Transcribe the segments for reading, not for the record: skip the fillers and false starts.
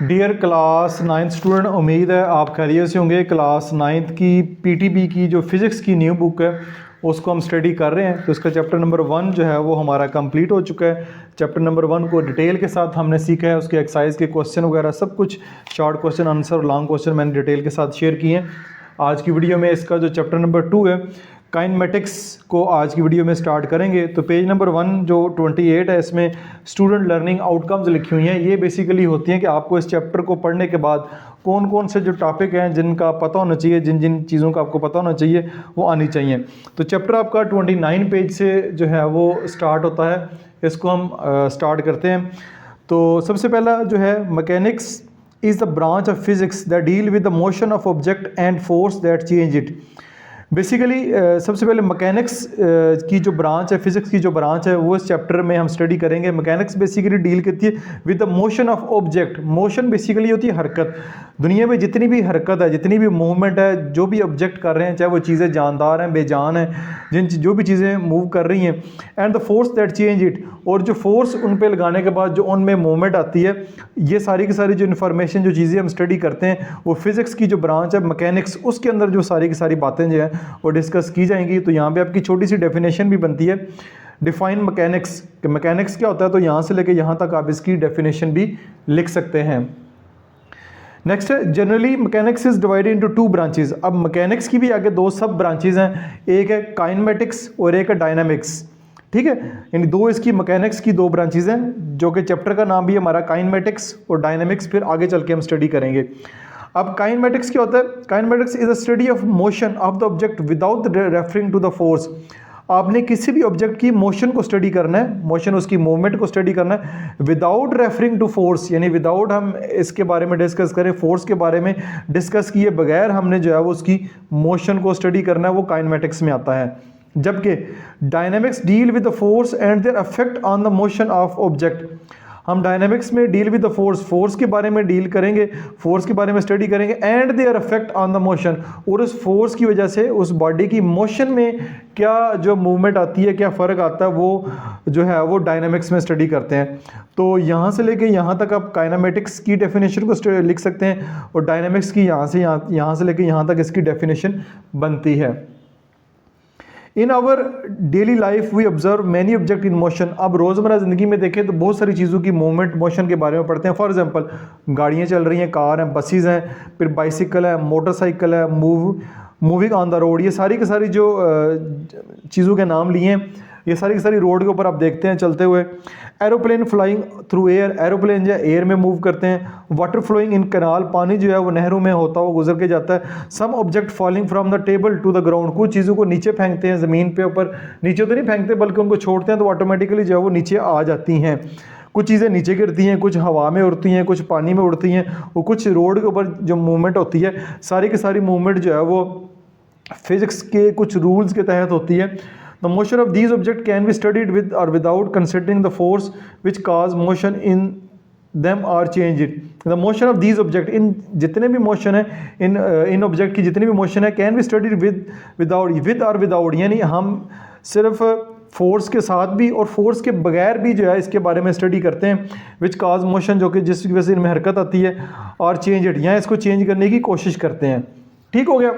Dear class ninth student, उम्मीद है आप खैरियत से होंगे। क्लास नाइन्थ की पीटीबी की जो फ़िज़िक्स की न्यू बुक है उसको हम स्टडी कर रहे हैं। तो इसका चैप्टर नंबर 1 जो है वो हमारा कंप्लीट हो चुका है। चैप्टर नंबर 1 को डिटेल के साथ हमने सीखा है, उसके एक्सरसाइज के क्वेश्चन वगैरह सब कुछ, शॉर्ट क्वेश्चन आंसर और लॉन्ग क्वेश्चन मैंने डिटेल के साथ शेयर किए हैं। आज की वीडियो में इसका जो चैप्टर नंबर 2 है काइनेमेटिक्स को आज की वीडियो में स्टार्ट करेंगे। तो पेज नंबर 1 जो 28 है इसमें स्टूडेंट लर्निंग आउटकम्स लिखी हुई हैं। ये बेसिकली होती हैं कि आपको इस चैप्टर को पढ़ने के बाद कौन कौन से जो टॉपिक हैं जिनका पता होना चाहिए, जिन जिन चीज़ों का आपको पता होना चाहिए वो आनी चाहिए। तो चैप्टर आपका 29 पेज से जो है वो स्टार्ट होता है। इसको हम स्टार्ट करते हैं। तो सबसे पहला जो है mechanics is the branch of physics that deal with the motion of object and force that change it. Basically सबसे पहले मैकेनिक्स की जो ब्रांच है, फिज़िक्स की जो ब्रांच है वो इस चैप्टर में हम स्टडी करेंगे। मैकेनिक्स बेसिकली डील करती है with the motion of object. Motion basically होती है हरकत। दुनिया में जितनी भी हरकत है, जितनी भी मूवमेंट है, जो भी ऑब्जेक्ट कर रहे हैं, चाहे वो चीज़ें जानदार हैं, बेजान हैं, जो भी चीज़ें मूव कर रही हैं, and the force that change it, और जो फोर्स उन पर लगाने के बाद जो उनमें मूवमेंट आती है, ये सारी की सारी जो इन्फॉर्मेशन, जो चीज़ें हम स्टडी करते हैं वो फिज़िक्स की जो ब्रांच है मैकेनिक्स, उसके अंदर जो सारी की सारी बातें जो है वो डिस्कस की जाएंगी। तो यहाँ पे आपकी छोटी सी डेफिनेशन भी बनती है, डिफाइन मैकेनिक्स, कि मैकेनिक्स क्या होता है। तो यहाँ से लेके यहाँ तक आप इसकी डेफिनेशन भी लिख सकते हैं। नेक्स्ट है generally mechanics is divided into 2 branches. अब मैकेनिक्स की भी आगे 2 सब ब्रांचेस हैं, एक है काइनेमेटिक्स और एक है डायनामिक्स। ठीक है, इन 2 इसकी मैकेनिक्स की 2 ब्रांचेस हैं, जो कि चैप्टर का नाम भी हमारा काइनेमेटिक्स और डायनामिक्स फिर आगे चल के हम स्टडी करेंगे। अब काइनेमेटिक्स क्या होता है? Kinematics is a study of motion of the object without referring to the force. आपने किसी भी ऑब्जेक्ट की मोशन को स्टडी करना है, मोशन उसकी मूवमेंट को स्टडी करना है विदाउट रेफरिंग टू फोर्स, यानी विदाउट हम इसके बारे में डिस्कस करें, फोर्स के बारे में डिस्कस किए बगैर हमने जो है वो उसकी मोशन को स्टडी करना है, वो काइनेमेटिक्स में आता है। जबकि dynamics deal with the force and their effect on the motion of object. हम डायनामिक्स में deal with the force, force के बारे में डील करेंगे, फोर्स के बारे में स्टडी करेंगे, and their effect on the motion, और उस फोर्स की वजह से उस बॉडी की मोशन में क्या जो मूवमेंट आती है, क्या फ़र्क आता है, वो जो है वो डायनामिक्स में स्टडी करते हैं। तो यहाँ से लेके यहाँ तक आप काइनेमेटिक्स की डेफिनेशन को लिख सकते हैं, और डायनामिक्स की यहाँ से लेके यहाँ तक इसकी डेफिनेशन बनती है। In our daily life we observe many object in motion. अब रोज़मर्रा ज़िंदगी में देखें तो बहुत सारी चीज़ों की मूवमेंट, मोशन के बारे में पढ़ते हैं। फॉर एग्जांपल गाड़ियाँ चल रही हैं, कार हैं, बसेस हैं, फिर बाइसिकल है, मोटरसाइकिल है, मूविंग ऑन द रोड, ये सारी की सारी जो चीज़ों के नाम लिए हैं, ये सारी की सारी रोड के ऊपर आप देखते हैं चलते हुए। Aeroplane flying through air, aeroplane जो है एयर में मूव करते हैं। वाटर फ्लोइंग इन कैनाल, पानी जो है वो नहरों में होता हुआ गुजर के जाता है। Some object falling from the table to the ground, कुछ चीज़ों को नीचे फेंकते हैं, ज़मीन पे ऊपर नीचे तो नहीं फेंकते बल्कि उनको छोड़ते हैं तो ऑटोमेटिकली जो है वो नीचे आ जाती हैं। कुछ चीज़ें नीचे गिरती हैं, कुछ हवा में उड़ती हैं, कुछ पानी में उड़ती हैं, और कुछ रोड के ऊपर जो मूवमेंट होती है, सारी की सारी मूवमेंट जो है वो फिज़िक्स के कुछ रूल्स के तहत होती है। The motion of these objects can be studied with or without considering the force which cause motion in them or change it. The motion of these objects, इन जितने भी मोशन है, इन ऑब्जेक्ट की जितनी भी मोशन है, कैन बी स्टडीड विद और without, यानी हम सिर्फ फोर्स के साथ भी और फोर्स के बगैर भी जो है इसके बारे में स्टडी करते हैं। विच काज मोशन, जो कि जिसकी वजह से इनमें हरकत आती है, और चेंज इट, यहाँ इसको चेंज करने की कोशिश करते हैं। ठीक हो गया।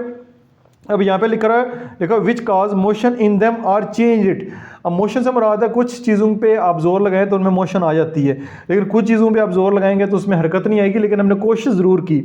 अब यहाँ पे लिखा which cause motion in them are change it. अब मोशन से मुराद है कुछ चीज़ों पे आप जोर लगाएं तो उनमें मोशन आ जाती है, लेकिन कुछ चीज़ों पे आप जोर लगाएंगे तो उसमें हरकत नहीं आएगी, लेकिन हमने कोशिश ज़रूर की।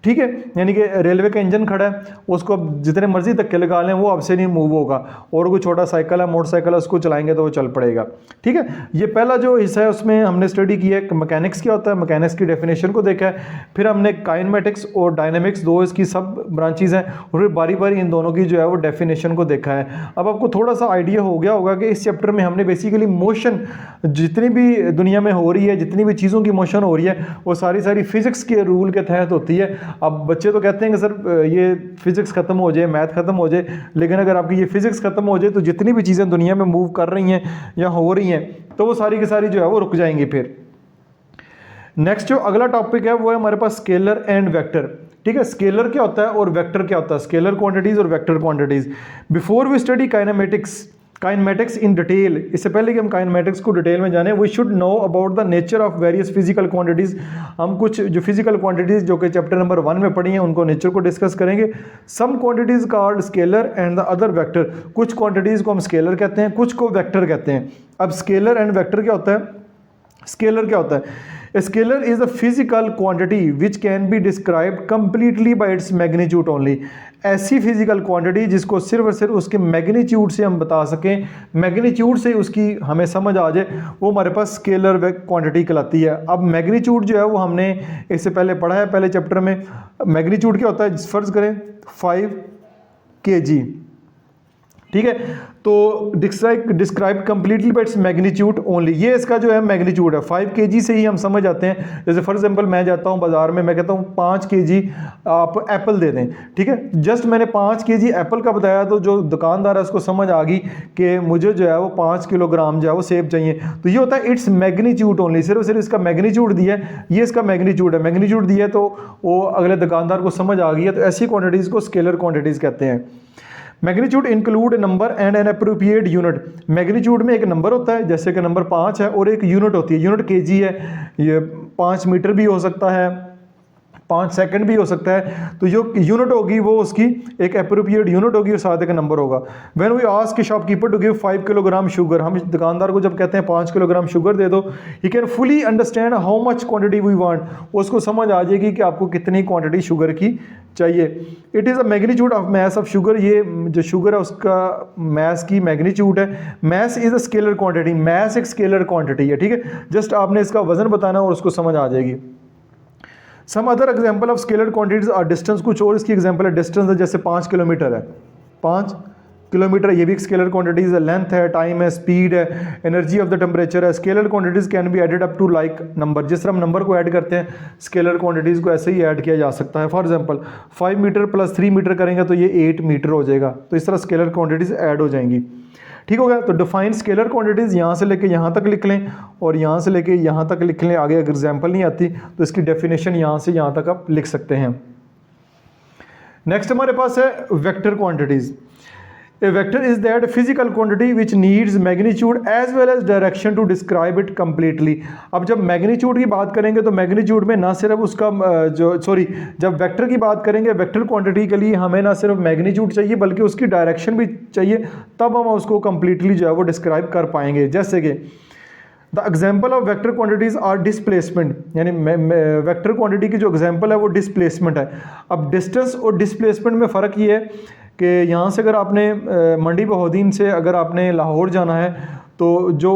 ठीक है, यानी कि रेलवे का इंजन खड़ा है, उसको अब जितने मर्जी धक्के लगा लें वो आपसे नहीं मूव होगा, और कोई छोटा साइकिल है, मोटरसाइकिल है, उसको चलाएंगे तो वो चल पड़ेगा। ठीक है, ये पहला जो हिस्सा है उसमें हमने स्टडी की है मैकेनिक्स क्या होता है, मैकेनिक्स की डेफिनेशन को देखा है। फिर हमने काइनेमेटिक्स और डायनामिक्स 2 इसकी सब ब्रांचेज हैं, और फिर बारी बारी इन दोनों की जो है वो डेफिनेशन को देखा है। अब आपको थोड़ा सा आइडिया हो गया होगा कि इस चैप्टर में हमने बेसिकली मोशन जितनी भी दुनिया में हो रही है, जितनी भी चीज़ों की मोशन हो रही है, वो सारी फिज़िक्स के रूल के तहत होती है। अब बच्चे तो कहते हैं कि सर ये फिज़िक्स ख़त्म हो जाए, मैथ ख़त्म हो जाए, लेकिन अगर आपकी ये फिज़िक्स ख़त्म हो जाए तो जितनी भी चीज़ें दुनिया में मूव कर रही हैं या हो रही हैं तो वो सारी की सारी जो है वो रुक जाएंगी। फिर नेक्स्ट जो अगला टॉपिक है वो है हमारे पास स्केलर एंड वेक्टर। ठीक है, स्केलर क्या होता है और वेक्टर क्या होता है, स्केलर क्वांटिटीज़ और vector quantities. Before we study kinematics, kinematics in detail, इससे पहले कि हम काइनेमेटिक्स को डिटेल में जाने, we should know about the nature of various physical quantities. हम कुछ जो फिजिकल क्वांटिटीज़ जो कि चैप्टर नंबर 1 में पढ़ी हैं उनको नेचर को डिस्कस करेंगे। Some quantities called scalar and the other vector, कुछ क्वांटिटीज़ को हम स्केलर कहते हैं, कुछ को वेक्टर कहते हैं। अब स्केलर एंड वेक्टर क्या होता है? स्केलर क्या होता है? A scalar is a physical quantity which can be described completely by its magnitude only। ऐसी फिजिकल क्वांटिटी जिसको सिर्फ और सिर्फ उसके मैग्नीट्यूड से हम बता सकें, मैग्नीट्यूड से उसकी हमें समझ आ जाए, वो हमारे पास स्केलर क्वांटिटी कहलाती है। अब मैग्नीट्यूड जो है वो हमने इससे पहले पढ़ा है पहले चैप्टर में। मैग्नीट्यूड क्या होता है? फ़र्ज़ करें 5 kg, ठीक है, तो describe completely by its magnitude only, ये इसका जो है मैग्नीट्यूड है। 5 kg से ही हम समझ आते हैं। जैसे फॉर एग्जांपल मैं जाता हूँ बाज़ार में, मैं कहता हूँ 5 kg आप एप्पल दे दें, ठीक है, जस्ट मैंने 5 kg एप्पल का बताया तो जो दुकानदार है उसको समझ आ गई कि मुझे जो है वो 5 किलोग्राम जो है वो सेब चाहिए। तो ये होता है इट्स मैग्नीट्यूड ओनली, सिर्फ इसका मैग्नीट्यूड दिया है, ये इसका मैग्नीट्यूड है, मैग्नीट्यूड दिया है तो वो अगले दुकानदार को समझ आ गई है। तो ऐसी क्वान्टिटीज़ को स्केलर क्वान्टिटीज़ कहते हैं। Magnitude include number and an appropriate unit. Magnitude में एक नंबर होता है, जैसे कि नंबर 5 है, और एक यूनिट होती है, यूनिट केजी है। ये 5 मीटर भी हो सकता है, 5 सेकंड भी हो सकता है। तो जो यूनिट होगी वो उसकी एक अप्रोप्रिएट यूनिट होगी और साथ एक नंबर होगा। When we ask shopkeeper to give 5 kilogram sugar, हम दुकानदार को जब कहते हैं 5 किलोग्राम शुगर दे दो, he can fully understand how much quantity we want, उसको समझ आ जाएगी कि आपको कितनी क्वांटिटी शुगर की चाहिए। It is a magnitude of mass of sugar, ये जो शुगर है उसका मैस की मैग्नीट्यूड है। Mass is a scalar quantity, mass एक स्केलर क्वांटिटी है, ठीक है, जस्ट आपने इसका वजन बताना और उसको समझ आ जाएगी। Some other example of scalar quantities are distance, कुछ और इसकी एग्जाम्पल है डिस्टेंस है, जैसे 5 किलोमीटर है, 5 किलोमीटर ये भी एक स्केलर क्वांटिटीज है। लेंथ है, टाइम है, स्पीड है, एनर्जी ऑफ द टेम्परेचर है। Scalar quantities can be added up to like number, जिस तरह हम नंबर को ऐड करते हैं स्केलर क्वांटिटीज़ को ऐसे ही ऐड किया जा सकता है। For example 5 metre plus 3 metre करेंगे तो ये 8 मीटर हो जाएगा। तो इस तरह स्केलर क्वांटिटीज़ ऐड हो जाएंगी, ठीक हो गया। तो डिफाइन स्केलर क्वांटिटीज़ यहाँ से लेके यहाँ तक लिख लें और यहाँ से लेके यहाँ तक लिख लें। आगे अगर एग्जाम्पल नहीं आती तो इसकी डेफिनेशन यहाँ से यहाँ तक आप लिख सकते हैं। नेक्स्ट हमारे पास है vector quantities. A vector is that physical quantity which needs magnitude as well as direction to describe it completely। अब जब मैग्नीट्यूड की बात करेंगे तो मैग्नीट्यूड में ना सिर्फ उसका जब वेक्टर की बात करेंगे, वेक्टर क्वांटिटी के लिए हमें ना सिर्फ मैग्नीट्यूड चाहिए बल्कि उसकी डायरेक्शन भी चाहिए, तब हम उसको कम्प्लीटली जो है वो डिस्क्राइब कर पाएंगे। जैसे कि the example of vector quantities are displacement, यानी वेक्टर क्वांटिटी की जो एग्जाम्पल है वो डिस्प्लेसमेंट है। अब डिस्टेंस और डिस्प्लेसमेंट में फ़र्क ये है कि यहाँ से अगर आपने मंडी बहाउद्दीन से अगर आपने लाहौर जाना है तो जो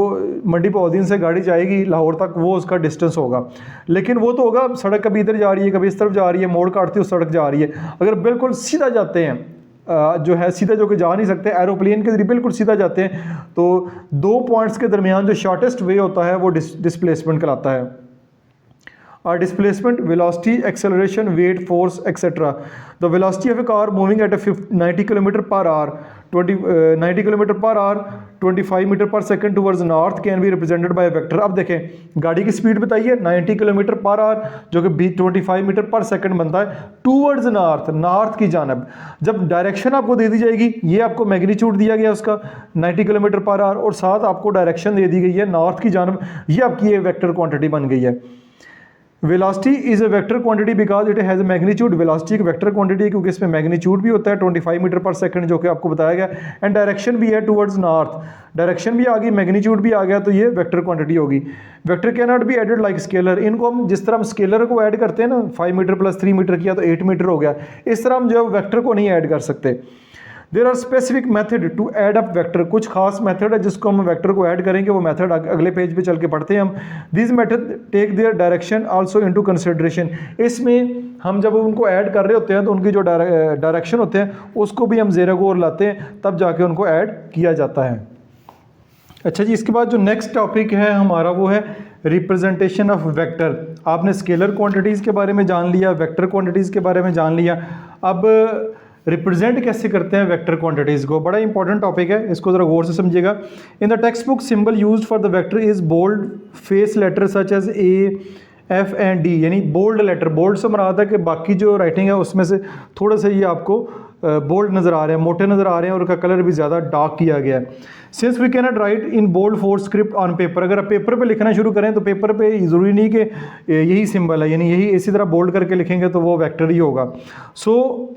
मंडी बहाउद्दीन से गाड़ी जाएगी लाहौर तक वो उसका डिस्टेंस होगा, लेकिन वो तो होगा सड़क कभी इधर जा रही है कभी इस तरफ जा रही है, मोड़ काटती हुई सड़क जा रही है। अगर बिल्कुल सीधा जाते हैं जो है सीधा जो कि जा नहीं सकते, एरोप्लेन के जरिए बिल्कुल सीधा जाते हैं, तो 2 पॉइंट्स के दरमियान जो शॉर्टेस्ट वे होता है वो डिस्प्लेसमेंट कहलाता है। Are displacement, velocity, acceleration, weight, force, etc. The velocity of a car moving at a 90 km per hour, 90 km per hour, 25 metre per second towards north can be represented by vector. अब देखें गाड़ी की speed बताइए 90 kilometre per hour जो कि 25 metre per second बनता है towards north, north की जानब। जब डायरेक्शन आपको दे दी जाएगी, ये आपको मैग्नीट्यूड दिया गया उसका 90 किलोमीटर पर आवर और साथ आपको डायरेक्शन दे दी गई है नॉर्थ की जानब, ये आपकी ये वेक्टर क्वांटिटी बन गई है। Velocity is a vector quantity because it has a magnitude, velocity एक वेक्टर क्वांटिटी है क्योंकि इसमें मैग्नीट्यूड भी होता है 25 मीटर पर सेकंड जो कि आपको बताया गया, एंड डायरेक्शन भी है टुवर्ड्स नॉर्थ, डायरेक्शन भी आ गई, मैग्नीट्यूड भी आ गया, तो ये वेक्टर क्वांटिटी होगी। Vector can not be added like scalar, इनको हम जिस तरह हम स्केलर को ऐड करते हैं ना 5 मीटर प्लस 3 मीटर किया तो 8 मीटर हो गया, इस तरह हम जो वेक्टर को नहीं ऐड कर सकते। There are specific method to add up vector, कुछ खास मेथड है जिसको हम वेक्टर को ऐड करेंगे, वो मेथड अगले पेज पे चल के पढ़ते हैं हम। This method take their direction also into consideration, इसमें हम जब उनको ऐड कर रहे होते हैं तो उनकी जो डायरेक्शन होते हैं उसको भी हम ज़ेरो गौर लाते हैं, तब जाके उनको ऐड किया जाता है। अच्छा जी, इसके बाद जो नेक्स्ट टॉपिक है हमारा वो है रिप्रेजेंटेशन ऑफ वेक्टर। आपने स्केलर क्वांटिटीज़ के बारे में जान लिया, वेक्टर क्वांटिटीज़ के बारे में जान लिया, अब रिप्रेजेंट कैसे करते हैं वेक्टर क्वांटिटीज़ को, बड़ा इंपॉर्टेंट टॉपिक है, इसको ज़रा गौर से समझिएगा। In the text book symbol used for the vector is bold face letter such as A, F and D, यानी बोल्ड लेटर, बोल्ड से मुराद है कि बाकी जो राइटिंग है उसमें से थोड़ा सा ये आपको बोल्ड नज़र आ रहे हैं, मोटे नज़र आ रहे हैं और उनका कलर भी ज़्यादा डार्क किया गया है। Since we can not write in bold for script on paper, अगर आप पेपर पे लिखना शुरू करें तो पेपर पे ज़रूरी नहीं कि यही सिंबल है, यानी यही इसी तरह बोल्ड करके लिखेंगे तो वो वेक्टर ही होगा। So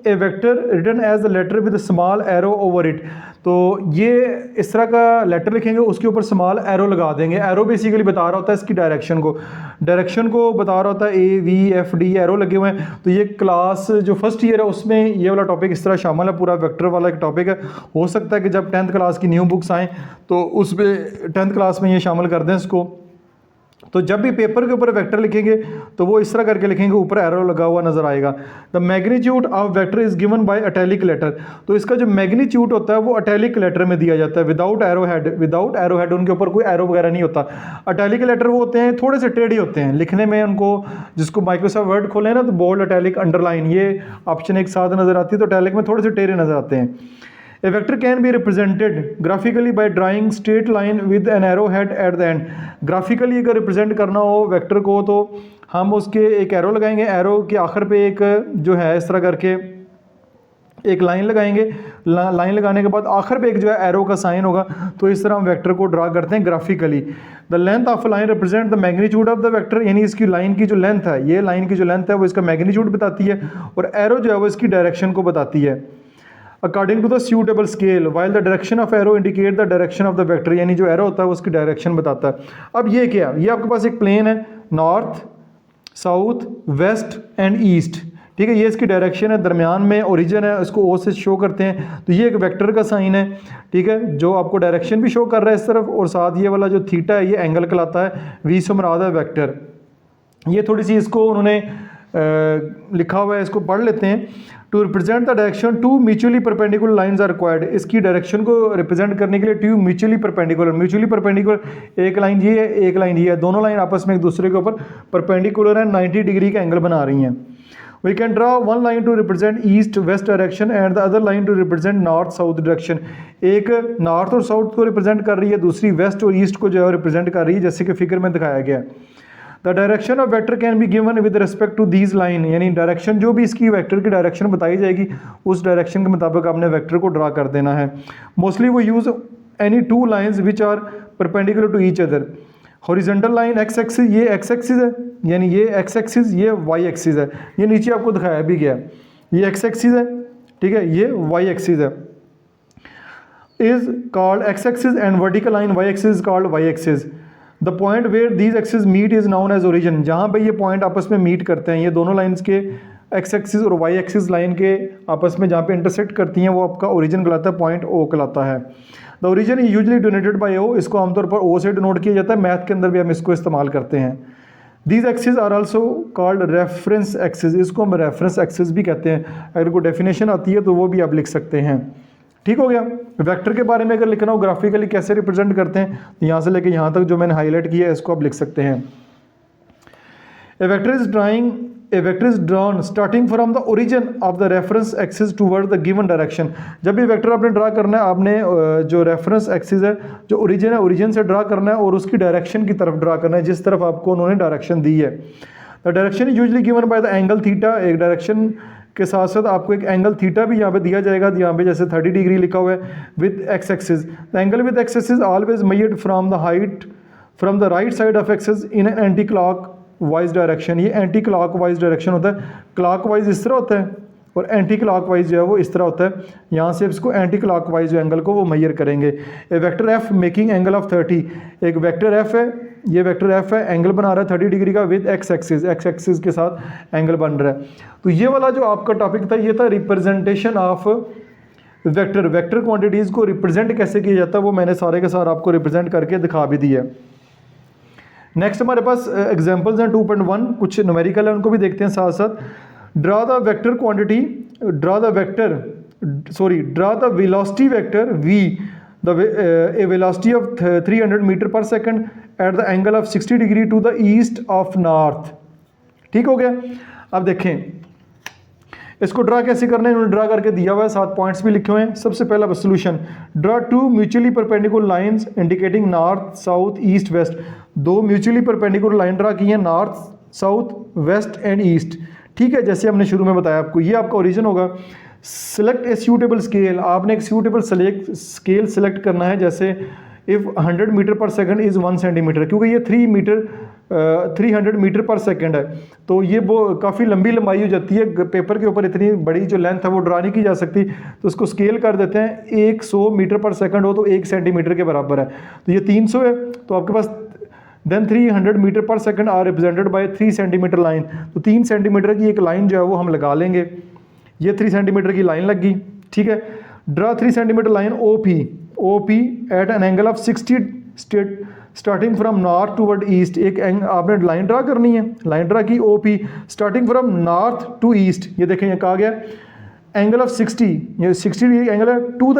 a vector written as the letter with small arrow over it, तो ये इस तरह का लेटर लिखेंगे, उसके ऊपर स्मॉल एरो लगा देंगे। एरो बेसिकली बता रहा होता है इसकी डायरेक्शन को बता रहा होता है, AVFD एरो लगे हुए हैं। तो ये क्लास जो फर्स्ट ईयर है उसमें ये वाला टॉपिक इस तरह शामिल है, पूरा वेक्टर वाला एक टॉपिक है। हो सकता है कि जब 10th क्लास की न्यू बुक्स आएँ तो उसमें 10th क्लास में ये शामिल कर दें इसको। तो जब भी पेपर के ऊपर वेक्टर लिखेंगे तो वो इस तरह करके लिखेंगे, ऊपर एरो लगा हुआ नजर आएगा। The magnitude of vector is given by italic letter, तो इसका जो मैग्नीट्यूड होता है वो अटैलिक लेटर में दिया जाता है, विदाउट एरो हेड, उनके ऊपर कोई एरो वगैरह नहीं होता। अटैलिक लेटर वो होते हैं थोड़े से टेढ़े होते हैं लिखने में, उनको जिसको माइक्रोसॉफ्ट वर्ड खोले ना तो बोल्ड, अटैलिक, अंडरलाइन ये ऑप्शन एक साथ नजर आती है, तो अटैलिक में थोड़े से टेढ़े नजर आते हैं। A vector can be represented graphically by drawing straight line with an arrowhead at the end. Graphically अगर represent करना हो वेक्टर को तो हम उसके एक एरो लगाएंगे, एरो के आखिर पे एक जो है इस तरह करके एक लाइन लगाएंगे, लाइन लगाने के बाद आखिर पे एक जो है एरो का साइन होगा। तो इस तरह हम वेक्टर को ड्रा करते हैं graphically. The length of line represent the magnitude of the vector, यानी इसकी लाइन की जो लेंथ है, ये लाइन की जो लेंथ है वो इसका मैग्नीट्यूड बताती है, और एरो जो है वो इसकी डायरेक्शन को बताती है। According to the suitable scale, while the direction of arrow indicate the direction of the vector, यानी जो एरो होता है वो उसकी डायरेक्शन बताता है। अब ये क्या, ये आपके पास एक प्लेन है, north, south, west and east, ठीक है, ये इसकी डायरेक्शन है, दरमियान में ओरिजिन है, इसको ओ से शो करते हैं, तो ये एक वेक्टर का साइन है, ठीक है, जो आपको डायरेक्शन भी शो कर रहा है इस तरफ, और साथ ये वाला जो थीटा है ये एंगल कहलाता है, वी से मुराद है वेक्टर। ये थोड़ी सी इसको उन्होंने लिखा हुआ है, इसको पढ़ लेते हैं। To represent the direction two mutually perpendicular lines are required, इसकी डायरेक्शन को रिप्रेजेंट करने के लिए टू म्यूचुअली परपेंडिकुलर, एक लाइन ये है, एक लाइन ये है, दोनों लाइन आपस में एक दूसरे के ऊपर परपेंडिकुलर है, 90 डिग्री का एंगल बना रही हैं। We can draw one line to represent east west direction and the other line to represent north south direction, एक नॉर्थ और साउथ को रिप्रेजेंट कर रही है, दूसरी वेस्ट और ईस्ट को जो है रिप्रेजेंट कर रही है, जैसे कि फिगर में दिखाया गया है। The direction of vector can be given with respect to these line, यानी डायरेक्शन जो भी इसकी वेक्टर की डायरेक्शन बताई जाएगी उस डायरेक्शन के मुताबिक आपने वेक्टर को ड्रा कर देना है। मोस्टली वो use any two lines which are perpendicular to each other. Horizontal line X axis, ये एक्स एक्सिस है, यानी ये एक्स एक्सिस, ये वाई एक्सिस है, ये नीचे आपको दिखाया भी गया, ये एक्स एक्सिस है, ठीक है, ये वाई एक्सिस है, is called X axis, and vertical line Y axis is called Y axis. The point where these axis meet is known as origin, जहाँ पे ये पॉइंट आपस में मीट करते हैं, ये दोनों लाइंस के एक्स एक्सिस और वाई एक्सिस लाइन के आपस में जहाँ पे इंटरसेक्ट करती हैं वो आपका ओरिजिन कहलाता है, पॉइंट ओ कहलाता है। The origin is usually denoted by O, इसको आमतौर पर ओ से डिनोट किया जाता है, मैथ के अंदर भी हम इसको इस्तेमाल करते हैं। These axis are also called reference axis, इसको हम रेफरेंस एक्सिस भी कहते हैं, अगर कोई डेफिनेशन आती है तो वो भी आप लिख सकते हैं। ठीक हो गया। वेक्टर के बारे में अगर लिखना हो ग्राफिकली कैसे रिप्रेजेंट करते हैं, तो यहाँ से लेके यहाँ तक जो मैंने हाईलाइट किया है इसको आप लिख सकते हैं। A vector is drawn starting from the origin of the reference axis toward the given direction. जब भी वेक्टर आपने ड्रा करना है, आपने जो रेफरेंस एक्सिस है, जो ओरिजिन है, ओरिजिन से ड्रा करना है और उसकी डायरेक्शन की तरफ ड्रा करना है जिस तरफ आपको उन्होंने डायरेक्शन दी है। The direction is usually given by the angle theta, एक डायरेक्शन के साथ साथ आपको एक एंगल थीटा भी यहाँ पे दिया जाएगा, यहाँ पे जैसे 30 डिग्री लिखा हुआ है with X axis. The angle with X axis always measured from the right side of axis in an anti clock wise direction. ये एंटी क्लॉक वाइज डायरेक्शन होता है, क्लॉक वाइज इस तरह होता है और एंटी क्लॉक वाइज जो है वो इस तरह होता है। यहाँ से इसको एंटी क्लॉक वाइज जो एंगल को वो मेजर करेंगे। A vector F making angle of 30, एक वेक्टर एफ है, ये वेक्टर एफ है, एंगल बना रहा है 30 डिग्री का विद एक्स एक्सिस के साथ एंगल बन रहा है। तो ये वाला जो आपका टॉपिक था ये था रिप्रेजेंटेशन ऑफ वेक्टर क्वांटिटीज़ को रिप्रेजेंट कैसे किया जाता है, वो मैंने सारे के सारे आपको रिप्रेजेंट करके दिखा भी दिया है। नेक्स्ट हमारे पास एग्जाम्पल्स हैं 2.1, कुछ न्यूमेरिकल है उनको भी देखते हैं साथ साथ। Draw the velocity vector v, a velocity of 300 metre per second at the angle of 60 degree to the east of north. ठीक हो गया। अब देखें इसको ड्रा कैसे करना है, उन्होंने ड्रा करके दिया हुआ है, 7 पॉइंट्स भी लिखे हुए हैं। सबसे पहला solution, draw 2 mutually perpendicular lines indicating north south east west. 2 mutually perpendicular line draw की है, north south west and east. ठीक है, जैसे हमने शुरू में बताया आपको, ये आपका ओरिजिन होगा, सिलेक्ट ए सूटेबल स्केल, आपने एक सूटेबल स्केल सेलेक्ट करना है। जैसे if 100 metre per second is 1 centimetre, क्योंकि ये 300 मीटर पर सेकंड है, तो ये वो काफ़ी लंबी लंबाई हो जाती है, पेपर के ऊपर इतनी बड़ी जो लेंथ है वो ड्रा नहीं की जा सकती, तो उसको स्केल कर देते हैं। 100 मीटर पर सेकंड हो तो 1 सेंटीमीटर के बराबर है, तो ये 300 है, तो आपके पास then 300 metre per second are represented by 3 centimetre line, तो 3 सेंटीमीटर की एक लाइन जो है वो हम लगा लेंगे। ये 3 सेंटीमीटर की लाइन लग गई, ठीक है। Draw 3 centimetre line O P at an angle of 60 starting from north toward east. एक आपने लाइन ड्रा करनी है, लाइन ड्रा की O P starting from north to east. ये देखें ये कहा गया एंगल ऑफ 60, ये 60 डिग्री एंगल है टू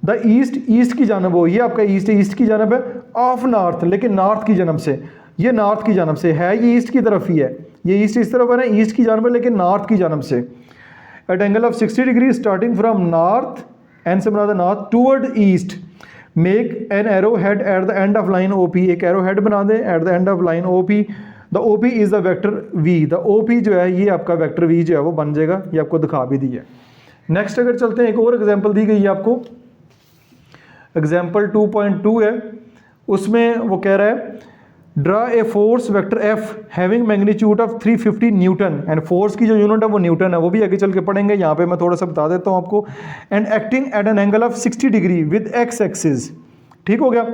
द ईस्ट, ईस्ट की जानब हो, ये आपका ईस्ट की जानब है, ऑफ नॉर्थ, लेकिन नॉर्थ की जानब से, ये नॉर्थ की जानब से है, ये ईस्ट की तरफ ही है, ये ईस्ट इस तरफ है ना, ईस्ट की जानब है लेकिन नॉर्थ की जानब से। At angle of 60 degree starting from north, N से बना north toward east, make an arrow head at the end of line O P, एक एरो हेड बना दें at the end of line O P. The O P is the vector V, the O P जो है ये आपका vector V जो है वो बन जाएगा, ये आपको दिखा भी दी है। नेक्स्ट अगर चलते हैं, एक और एग्जाम्पल दी गई है आपको, एग्जाम्पल 2.2 है, उसमें वो कह रहा है draw a force vector F having magnitude of 350 Newton, and force की जो यूनिट है वो न्यूटन है, वो भी आगे चल के पढ़ेंगे, यहाँ पे मैं थोड़ा सा बता देता हूँ आपको। And acting at an angle of 60 degree with X axis, ठीक हो गया।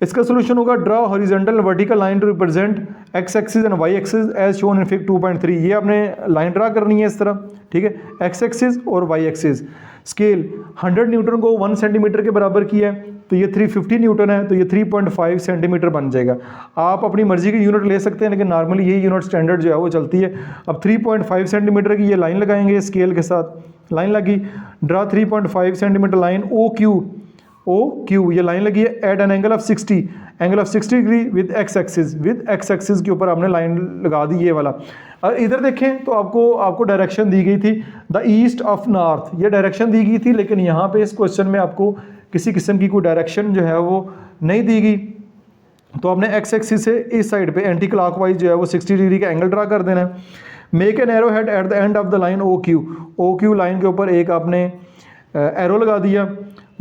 इसका सोल्यूशन होगा draw horizontal and vertical line to represent X axis and Y axis as shown in figure 2.3। ये आपने लाइन ड्रा करनी है इस तरह, ठीक है, एक्स एक्सिस और वाई एक्सिस। स्केल 100 न्यूटन को 1 सेंटीमीटर के बराबर किया है, तो ये 350 न्यूटन है, तो ये 3.5 सेंटीमीटर बन जाएगा। आप अपनी मर्जी की यूनिट ले सकते हैं, लेकिन नॉर्मली यही यूनिट स्टैंडर्ड जो है वो चलती है। अब 3.5 सेंटीमीटर की ये लाइन लगाएंगे स्केल के साथ, लाइन लगी, draw 3.5 centimetre line O Q, ये लाइन लगी है at an angle of 60 degree with X axis के ऊपर आपने लाइन लगा दी ये वाला। और इधर देखें तो आपको डायरेक्शन दी गई थी द ईस्ट ऑफ नॉर्थ, ये डायरेक्शन दी गई थी, लेकिन यहाँ पे इस क्वेश्चन में आपको किसी किस्म की कोई डायरेक्शन जो है वो नहीं दी गई, तो आपने एक्स एक्सिस से इस साइड पे एंटी क्लॉकवाइज जो है वो 60 डिग्री का एंगल ड्रा कर देना है। Make an arrow head at the end of the line O Q line के ऊपर एक आपने एरो लगा दिया।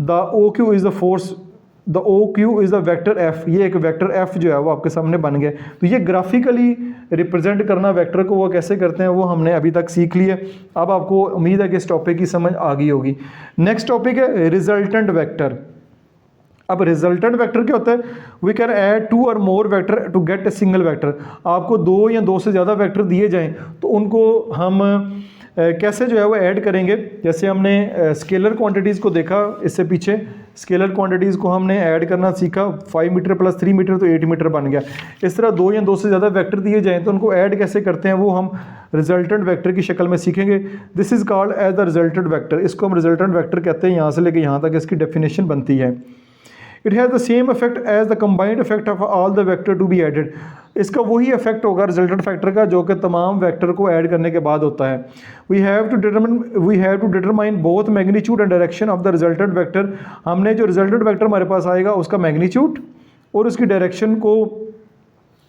The O Q is the force, the O Q is the vector F, ये एक वेक्टर एफ जो है वो आपके सामने बन गया। तो ये ग्राफिकली रिप्रेजेंट करना वेक्टर को वो कैसे करते हैं वो हमने अभी तक सीख लिया। अब आपको उम्मीद है कि इस टॉपिक की समझ आ गई होगी। नेक्स्ट टॉपिक है रिजल्टेंट वेक्टर। अब रिजल्टेंट वेक्टर क्या होता है, वी कैन ऐड 2 और more vector to get a single vector. आपको 2 या 2 से ज़्यादा वेक्टर दिए जाएं तो उनको हम कैसे जो है वो ऐड करेंगे। जैसे हमने स्केलर क्वांटिटीज़ को देखा इससे पीछे, स्केलर क्वांटिटीज़ को हमने ऐड करना सीखा, 5 मीटर प्लस 3 मीटर तो 8 मीटर बन गया। इस तरह 2 या 2 से ज़्यादा वेक्टर दिए जाएँ तो उनको ऐड कैसे करते हैं वो हम रिजल्टेंट वेक्टर की शक्ल में सीखेंगे। This is called as the resultant vector, इसको हम रिजल्टेंट वेक्टर कहते हैं। यहाँ से लेकर यहाँ तक इसकी डेफिनेशन बनती है। It has the same effect as the combined effect of all the vector to be added. इसका वही इफेक्ट होगा रिजल्टेंट फैक्टर का जो कि तमाम वेक्टर को ऐड करने के बाद होता है। We have to determine both magnitude and direction of the resultant vector. हमने जो रिजल्टेंट वेक्टर हमारे पास आएगा उसका मैग्नीट्यूड और उसकी डायरेक्शन को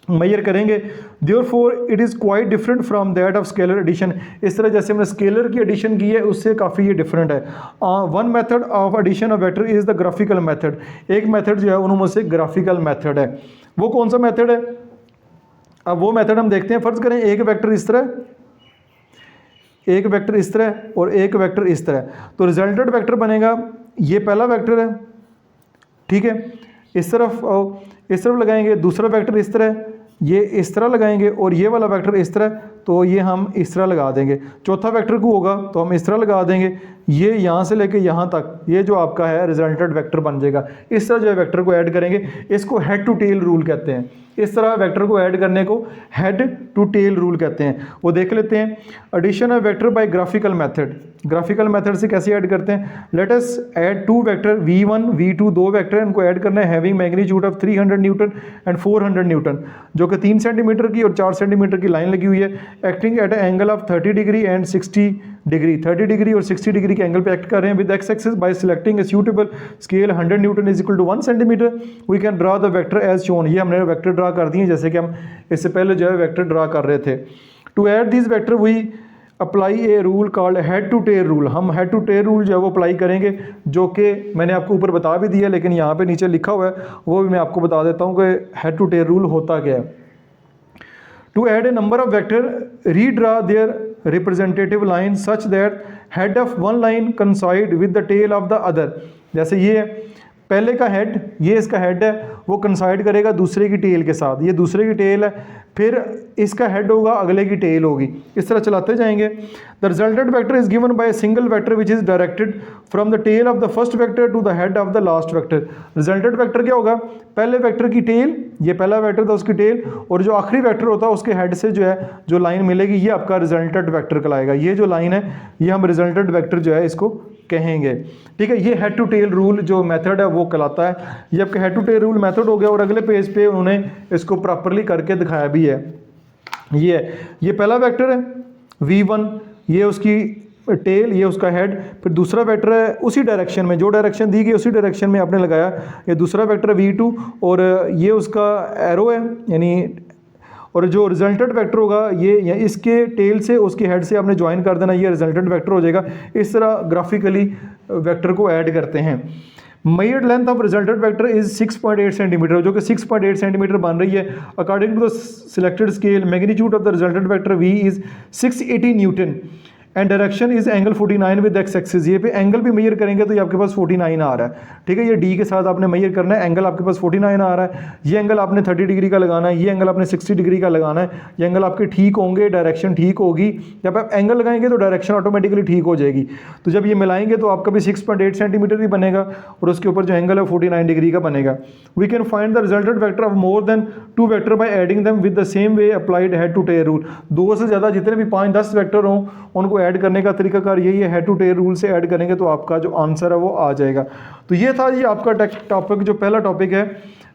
मेजर करेंगे। Therefore it is quite different from that of scalar addition. इस तरह जैसे हमने स्केलर की एडिशन की है उससे काफ़ी ये डिफरेंट है। One method of addition of vector is the graphical method. एक मेथड जो है उनमें से ग्राफिकल मेथड है। वो कौन सा मेथड है? अब वो मेथड हम देखते हैं। फ़र्ज़ करें एक वेक्टर इस तरह, एक वेक्टर इस तरह और एक वेक्टर इस तरह, तो रिजल्टेंट वेक्टर बनेगा ये पहला वेक्टर है, ठीक है, इस तरफ लगाएंगे, दूसरा वेक्टर इस तरह, ये इस तरह लगाएंगे और ये वाला वेक्टर इस तरह, तो ये हम इस तरह लगा देंगे। चौथा वेक्टर को होगा तो हम इस तरह लगा देंगे। ये यहाँ से लेके यहाँ तक ये जो आपका है रिजल्टेंट वेक्टर बन जाएगा। इस तरह जो है वेक्टर को ऐड करेंगे, इसको हेड टू टेल रूल कहते हैं। इस तरह वेक्टर को ऐड करने को हेड टू टेल रूल कहते हैं। वो देख लेते हैं। Addition of vector by graphical method. Graphical method से कैसे ऐड करते हैं? Let us add 2 vector v1 v2, 2 vector इनको ऐड करना है having magnitude of 300 newton and 400 newton, जो कि 3 सेंटीमीटर की और 4 सेंटीमीटर की लाइन लगी हुई है। Acting at angle of 30 degree and 60 degree, 30 degree और 60 डिग्री के एंगल पे एक्ट कर रहे हैं with X axis by selecting a suitable scale 100 newton is equal to 1 centimetre. We can draw the vector as shown. ये हमने vector draw कर दिए जैसे कि हम इससे पहले जो है वेक्टर ड्रा कर रहे थे। To add this vector we apply a rule called head to tail rule. हम हेड टू टेल रूल जो है वो अप्लाई करेंगे, जो कि मैंने आपको ऊपर बता भी दिया, लेकिन यहाँ पे नीचे लिखा हुआ है वो भी मैं आपको बता देता हूँ कि हेड टू टेल रूल होता क्या है। To add a number of vector, redraw their representative line such that head of one line coincide with the tail of the other। जैसे ये पहले का हेड, ये इसका हेड है, वो कंसाइड करेगा दूसरे की टेल के साथ, ये दूसरे की टेल है, फिर इसका हेड होगा, अगले की टेल होगी, इस तरह चलाते जाएंगे। The resulted vector is given by single vector which is directed from the tail of the first vector to the head of the last vector. Resulted vector क्या होगा? पहले वेक्टर की टेल, ये पहला वेक्टर था उसकी टेल, और जो आखिरी वेक्टर होता है उसके हेड से जो है जो लाइन मिलेगी, ये आपका रिजल्टेड वेक्टर कहलाएगा। ये जो लाइन है ये हम रिजल्टेड वेक्टर जो है इसको कहेंगे, ठीक है। ये हेड टू टेल रूल जो मेथड है वो कहलाता है। ये आपका head to tail rule method हो गया, और अगले पेज पे उन्होंने इसको प्रॉपरली करके दिखाया भी है। ये पहला वेक्टर है v1, ये उसकी टेल, ये उसका हेड, फिर दूसरा वेक्टर है उसी डायरेक्शन में, जो डायरेक्शन दी गई उसी डायरेक्शन में आपने लगाया, ये दूसरा वेक्टर v2, और ये उसका एरो है यानी, और जो रिजल्टेड वेक्टर होगा ये इसके टेल से उसके हेड से आपने ज्वाइन कर देना, ये रिजल्टेड वेक्टर हो जाएगा। इस तरह ग्राफिकली वेक्टर को ऐड करते हैं। Measured length of resulted vector is 6.8 centimetre, जो कि 6.8 सेंटीमीटर बन रही है। According to the selected scale, magnitude of the resulted vector v is 680 newton and direction is angle 49 with X axis. ये पे एंगल भी मेजर करेंगे तो ये आपके पास 49 आ रहा है, ठीक है। ये डी के साथ आपने मेजर करना है, एंगल आपके पास 49 आ रहा है। ये एंगल आपने 30 डिग्री का लगाना है, ये एंगल आपने 60 डिग्री का लगाना है। ये एंगल आपके ठीक होंगे, डायरेक्शन ठीक होगी। जब आप एंगल लगाएंगे तो डायरेक्शन ऑटोमेटिकली ठीक हो जाएगी। तो जब ये मिलाएंगे तो आपका भी 6.8 सेंटीमीटर ही बनेगा, और उसके ऊपर जो एंगल है 49 डिग्री का बनेगा। We can find the resulted vector of more than 2 vector by adding them with the same way applied head to tail rule. 2 से ज़्यादा जितने भी 5-10 वेक्टर हों उनको ऐड करने का तरीका कार यही है, हेड टू टेल रूल से ऐड करेंगे तो आपका जो आंसर है वो आ जाएगा। तो ये था ये आपका टॉपिक, जो पहला टॉपिक है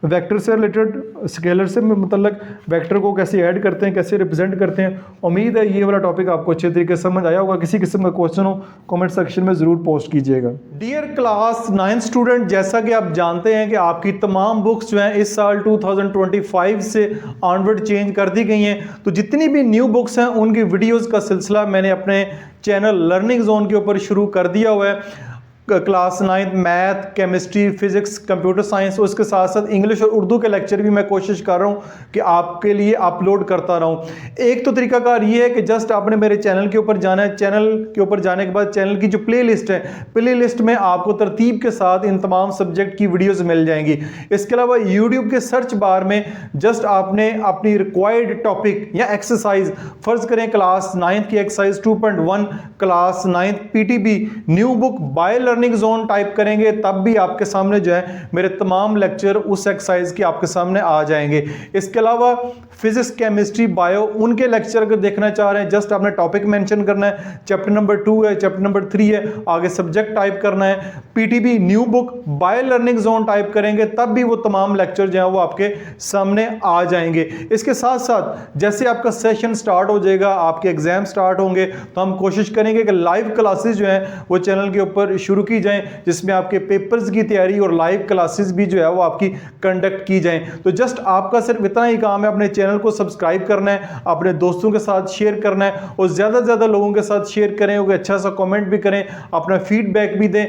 वेक्टर से रिलेटेड, स्केलर से मतलब वेक्टर को कैसे ऐड करते हैं, कैसे रिप्रेजेंट करते हैं। उम्मीद है ये वाला टॉपिक आपको अच्छे तरीके से समझ आया होगा। किसी किस्म का क्वेश्चन हो कमेंट सेक्शन में ज़रूर पोस्ट कीजिएगा। डियर क्लास 9 स्टूडेंट, जैसा कि आप जानते हैं कि आपकी तमाम बुक्स जो हैं इस साल 2025 से ऑनवर्ड चेंज कर दी गई हैं। तो जितनी भी न्यू बुक्स हैं उनकी वीडियोज़ का सिलसिला मैंने अपने चैनल लर्निंग जोन के ऊपर शुरू कर दिया हुआ है। Class 9 math, chemistry, physics, computer science, उसके साथ साथ इंग्लिश और उर्दू के लेक्चर भी मैं कोशिश कर रहा हूँ कि आपके लिए अपलोड करता रहूँ। एक तो तरीकाकार ये है कि जस्ट आपने मेरे चैनल के ऊपर जाना है। चैनल के ऊपर जाने के बाद चैनल की जो प्लेलिस्ट है, प्लेलिस्ट में आपको तरतीब के साथ इन तमाम सब्जेक्ट की वीडियोस मिल जाएंगी। इसके अलावा यूट्यूब के सर्च बार में जस्ट आपने अपनी रिक्वायर्ड टॉपिक या एक्सरसाइज, फ़र्ज़ करें क्लास 9 की exercise 2.1 class 9 PTB new book by learning zone type करेंगे, तब भी आपके सामने जो है मेरे तमाम लेक्चर उस एक्सरसाइज के आपके सामने आ जाएंगे। इसके अलावा फिजिक्स, केमिस्ट्री, बायो, उनके लेक्चर अगर देखना चाह रहे हैं जस्ट आपने टॉपिक मेंशन करना है, चैप्टर नंबर 2 है, चैप्टर नंबर 3 है, आगे सब्जेक्ट टाइप करना है, PTB new book by learning zone type करेंगे, तब भी वो तमाम लेक्चर जो है वो आपके सामने आ जाएंगे। इसके साथ साथ जैसे आपका सेशन स्टार्ट हो जाएगा, आपके एग्जाम स्टार्ट होंगे, तो हम कोशिश करेंगे कि लाइव क्लासेस जो है वो चैनल के ऊपर शुरू की जाएं, जिसमें आपके पेपर्स की तैयारी और लाइव क्लासेस भी जो है वो आपकी कंडक्ट की जाएं। तो जस्ट आपका सिर्फ इतना ही काम है, अपने चैनल को सब्सक्राइब करना है, अपने दोस्तों के साथ शेयर करना है, और ज़्यादा से ज़्यादा लोगों के साथ शेयर करें, अच्छा सा कमेंट भी करें, अपना फीडबैक भी दें।